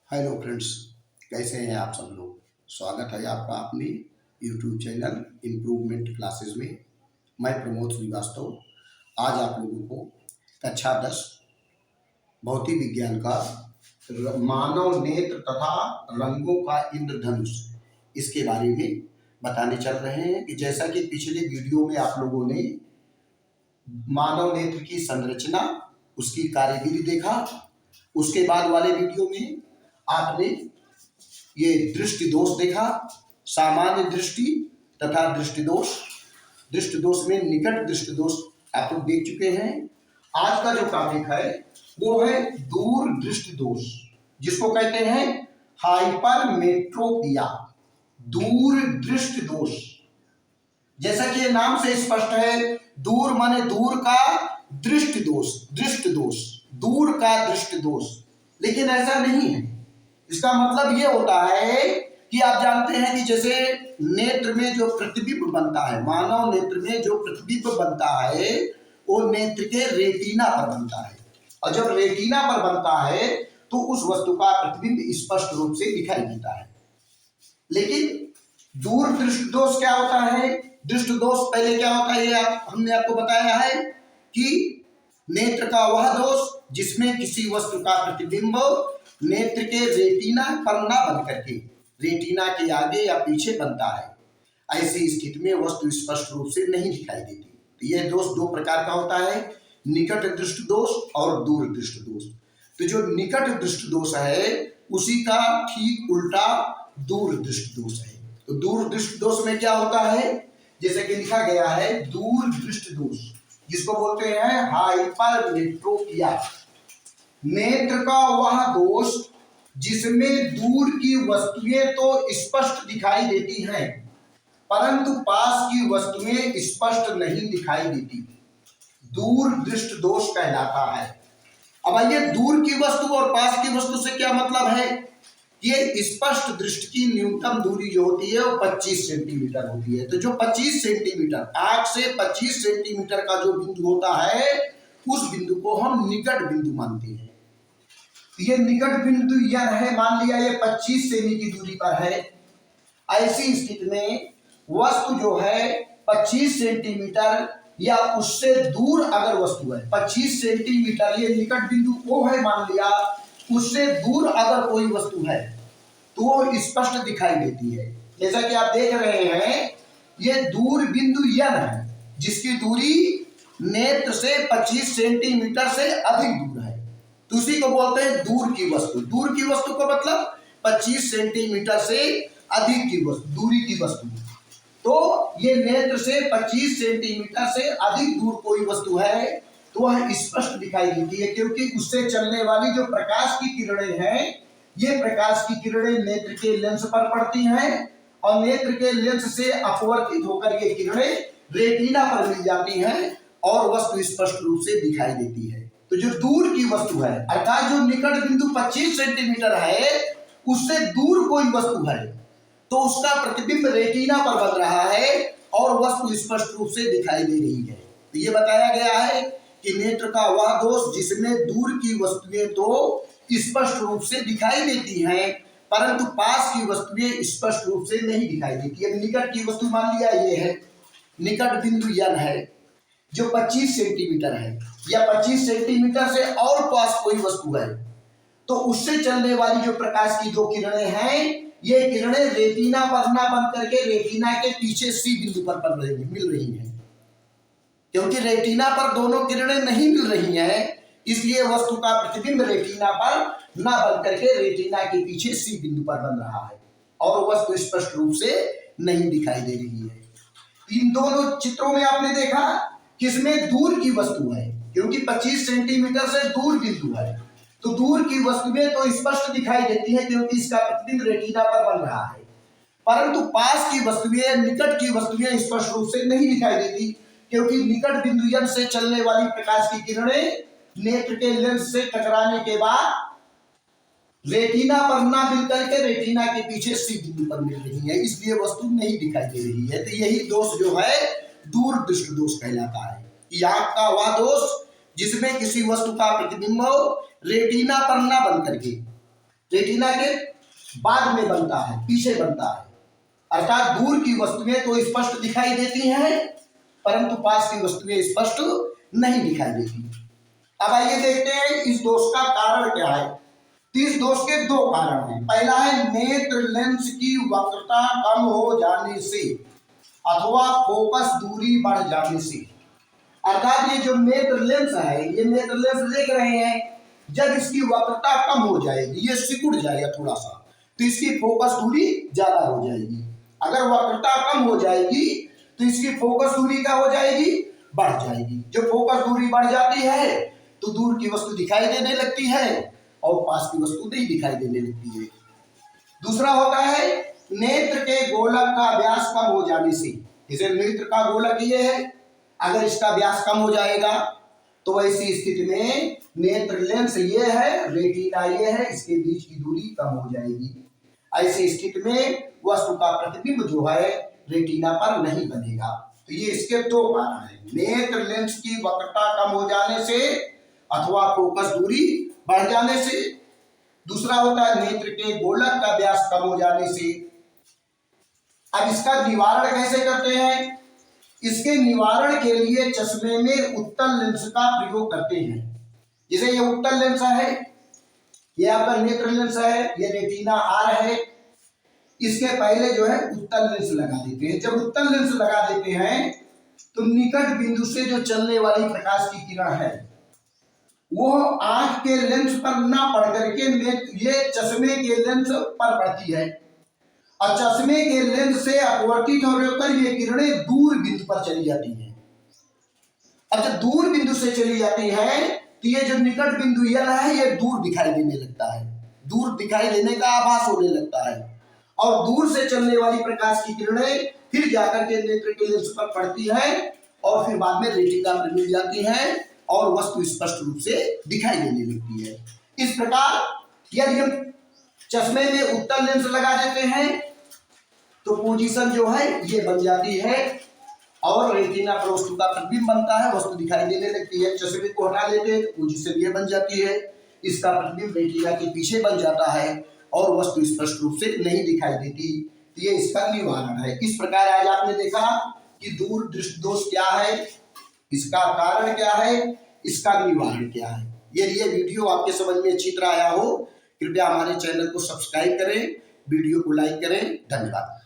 Hello friends, कैसे हैं आप सब लोग। स्वागत है आपका अपने यूट्यूब चैनल इम्प्रूवमेंट क्लासेस में। मैं प्रमोद श्रीवास्तव आज आप लोगों को कक्षा 10 भौतिक विज्ञान का मानव नेत्र तथा रंगों का इंद्रधनुष इसके बारे में बताने चल रहे हैं कि जैसा कि पिछले वीडियो में आप लोगों ने मानव नेत्र की संरचना, उसकी कार्यविधि देखा। उसके बाद वाले वीडियो में आपने ये दृष्टि दोष देखा, सामान्य दृष्टि तथा दृष्टि दोष। दृष्टि दोष में निकट दृष्टि दोष आप लोग देख चुके हैं। आज का जो टॉपिक है वो है दूर दृष्टि दोष, जिसको कहते हैं हाइपरमेट्रोपिया, दूर दृष्टि दोष। जैसा कि ये नाम से स्पष्ट है, दूर माने दूर का दृष्टि दोष, दृष्टि दोष, दूर का दृष्टि दोष। लेकिन ऐसा नहीं है। इसका मतलब ये होता है कि आप जानते हैं कि जैसे नेत्र में जो प्रतिबिंब बनता है, मानव नेत्र में जो प्रतिबिंब बनता है वो नेत्र के रेटिना पर बनता है, और जब रेटिना पर बनता है तो उस वस्तु का प्रतिबिंब स्पष्ट रूप से दिखाई देता है। लेकिन दूर दृष्टि दोष क्या होता है? दृष्टि दोष पहले क्या होता है हमने आपको बताया है कि नेत्र का वह दोष जिसमें किसी वस्तु का प्रतिबिंब नेत्र के रेटिना पर ना बन करके रेटिना के आगे या पीछे बनता है। ऐसी स्थिति में वस्तु स्पष्ट रूप से नहीं दिखाई देती। तो यह दोष दो प्रकार का होता है, निकट दृष्टि दोष और दूर दृष्टि दोष। तो जो निकट दृष्टि दोष है उसी का ठीक उल्टा दूर दृष्टि दोष है। तो दूर दृष्टि दोष में क्या होता है, जैसे कि लिखा गया है दूर दृष्टि दोष, जिसको बोलते हैं हाइपरमेट्रोपिया। नेत्र का वह दोष जिसमें दूर की वस्तुएं तो स्पष्ट दिखाई देती हैं परंतु पास की वस्तुएं स्पष्ट नहीं दिखाई देती, दूर दृष्टि दोष कहलाता है। अब आइए, दूर की वस्तु और पास की वस्तु से क्या मतलब है? ये स्पष्ट दृष्टि की न्यूनतम दूरी जो होती है वो 25 सेंटीमीटर होती है। तो जो 25 सेंटीमीटर, आंख से 25 सेंटीमीटर का जो बिंदु होता है उस बिंदु को हम निकट बिंदु मानते हैं। ये निकट बिंदु यह है, मान लिया ये 25 सेमी की दूरी पर है। ऐसी स्थिति में वस्तु जो है 25 सेंटीमीटर या उससे दूर अगर वस्तु है, 25 सेंटीमीटर ये निकट बिंदु वो है मान लिया, उससे दूर अगर कोई वस्तु है तो वो स्पष्ट दिखाई देती है। जैसा कि आप देख रहे हैं ये दूर बिंदु यह है जिसकी दूरी नेत्र से 25 सेंटीमीटर से अधिक दूर है, तो उसी को बोलते हैं दूर की वस्तु। दूर की वस्तु का मतलब 25 सेंटीमीटर से अधिक की वस्तु, दूरी की वस्तु। तो ये नेत्र से 25 सेंटीमीटर से अधिक दूर कोई वस्तु है तो वह स्पष्ट दिखाई देती है, क्योंकि उससे चलने वाली जो प्रकाश की किरणें हैं ये प्रकाश की किरणें नेत्र के लेंस पर पड़ती हैं और नेत्र के लेंस से अपवर्तित होकर ये किरणें रेटिना पर मिल जाती हैं और वस्तु स्पष्ट रूप से दिखाई देती है। तो जो दूर की वस्तु है अर्थात जो निकट बिंदु 25 सेंटीमीटर है उससे दूर कोई वस्तु है तो उसका प्रतिबिंब रेटिना पर बन रहा है और वस्तु स्पष्ट रूप से दिखाई दे रही है। तो ये बताया गया है कि नेत्र का वह दोष जिसमें दूर की वस्तुएं तो स्पष्ट रूप से दिखाई देती हैं परंतु पास की वस्तुएं स्पष्ट रूप से नहीं दिखाई देती। अब निकट की वस्तु मान लिया ये है, निकट बिंदु यह है जो 25 सेंटीमीटर है या 25 सेंटीमीटर से और पास कोई वस्तु है तो उससे चलने वाली जो प्रकाश की दो किरणें हैं ये किरणें रेटिना पर ना बन करके रेटिना के पीछे सी बिंदु पर मिल रही हैं। क्योंकि रेटिना पर दोनों किरणें नहीं मिल रही हैं इसलिए वस्तु का प्रतिबिंब रेटिना पर ना बन करके रेटिना के पीछे सी बिंदु पर बन रहा है और वस्तु स्पष्ट रूप से नहीं दिखाई दे रही है। इन दोनों चित्रों में आपने देखा किसमें दूर की वस्तु है, क्योंकि 25 सेंटीमीटर से दूर बिंदु है तो दूर की वस्तुएं तो स्पष्ट दिखाई देती है क्योंकि इसका प्रतिबिंब रेटिना पर बन रहा है, परंतु पास की वस्तुएं, निकट की वस्तुएं स्पष्ट रूप से नहीं दिखाई देती क्योंकि निकट बिंदु यन से चलने वाली प्रकाश की किरणें नेत्र के लेंस से टकराने के बाद रेटिना पर ना मिल करके रेटिना के पीछे सी बिंदु पर मिल रही है, इसलिए वस्तु नहीं दिखाई दे रही है। तो यही दोष जो है दूर दृष्टि दोष कहलाता है कि आंख का वह दोष जिसमें किसी वस्तु का प्रतिबिंब रेटिना पर ना बन करके रेटिना के बाद में बनता है, पीछे बनता है। अर्थात दूर की वस्तुएं तो स्पष्ट दिखाई देती हैं, परंतु पास की वस्तुएं स्पष्ट नहीं दिखाई देती। अब आइए देखते हैं इस दोष का कारण क्या है। तो इस दोष के दो कारण हैं। पहला है नेत्र लेंस की वक्रता कम हो जाने से अथवा फोकस दूरी बढ़ जाने से। अर्थात ये जो नेत्र लेंस है, ये नेत्र लेंस देख रहे हैं, जब इसकी वक्रता कम हो जाएगी, ये सिकुड़ जाएगा थोड़ा सा, तो इसकी फोकस दूरी ज्यादा हो जाएगी। अगर वक्रता कम हो जाएगी तो इसकी फोकस दूरी क्या हो जाएगी, बढ़ जाएगी। जब फोकस दूरी बढ़ जाती है तो दूर की वस्तु दिखाई देने लगती है और पास की वस्तु नहीं दिखाई देने लगती है। दूसरा होता है नेत्र के गोलक का व्यास कम हो जाने से। जैसे नेत्र का गोलक ये है, अगर इसका व्यास कम हो जाएगा तो वैसी स्थिति में नेत्र लेंस ये है, रेटिना ये है, इसके बीच की दूरी कम हो जाएगी। ऐसी स्थिति में वस्तु का प्रतिबिंब जो है रेटिना पर नहीं बनेगा। तो ये इसके दो कारण हैं, नेत्र लेंस की वक्रता कम हो जाने से अथवा फोकस दूरी बढ़ जाने से। दूसरा होता है नेत्र के गोलक का व्यास कम हो जाने से। अब इसका निवारण कैसे करते हैं? इसके निवारण के लिए चश्मे में उत्तल लेंस का प्रयोग करते हैं। जैसे ये उत्तल लेंस है, ये आपका नेत्र लेंस है, ये रेटिना आर है, इसके पहले जो है उत्तल लेंस लगा देते हैं। जब उत्तल लेंस लगा देते हैं तो निकट बिंदु से जो चलने वाली प्रकाश की किरण है वो आंख के लेंस पर ना पड़ करके ये चश्मे के लेंस पर पड़ती है और चश्मे के लेंस से अपवर्तित होकर ये किरणें दूर बिंदु पर चली जाती हैं। अब जब दूर बिंदु से चली जाती है तो ये जो निकट बिंदु यल है ये दूर दिखाई देने लगता है, दूर दिखाई देने का आभास होने लगता है और दूर से चलने वाली प्रकाश की किरणें फिर जाकर के नेत्र के लेंस पर पड़ती है और फिर बाद में रेटिना में मिल जाती है और वस्तु स्पष्ट रूप से दिखाई देने लगती है। इस प्रकार यदि हम चश्मे में उत्तल लेंस लगा देते हैं तो पोजीशन जो है ये बन जाती है और रेटिना पर वस्तु का प्रतिबिंब बनता है, वस्तु दिखाई देने लगती है। चश्मे को हटा देते हैं तो पोजीशन ये बन जाती है, इसका प्रतिबिंब रेटिना के पीछे बन जाता है और वस्तु स्पष्ट रूप से नहीं दिखाई देती। तो ये इसका निवारण है। इस प्रकार आज आपने देखा कि दूर दृष्टि दोष क्या है, इसका कारण क्या है, इसका निवारण क्या है। यदि ये वीडियो आपके समझ में अच्छी तरह आया हो, कृपया हमारे चैनल को सब्सक्राइब करें, वीडियो को लाइक करें। धन्यवाद।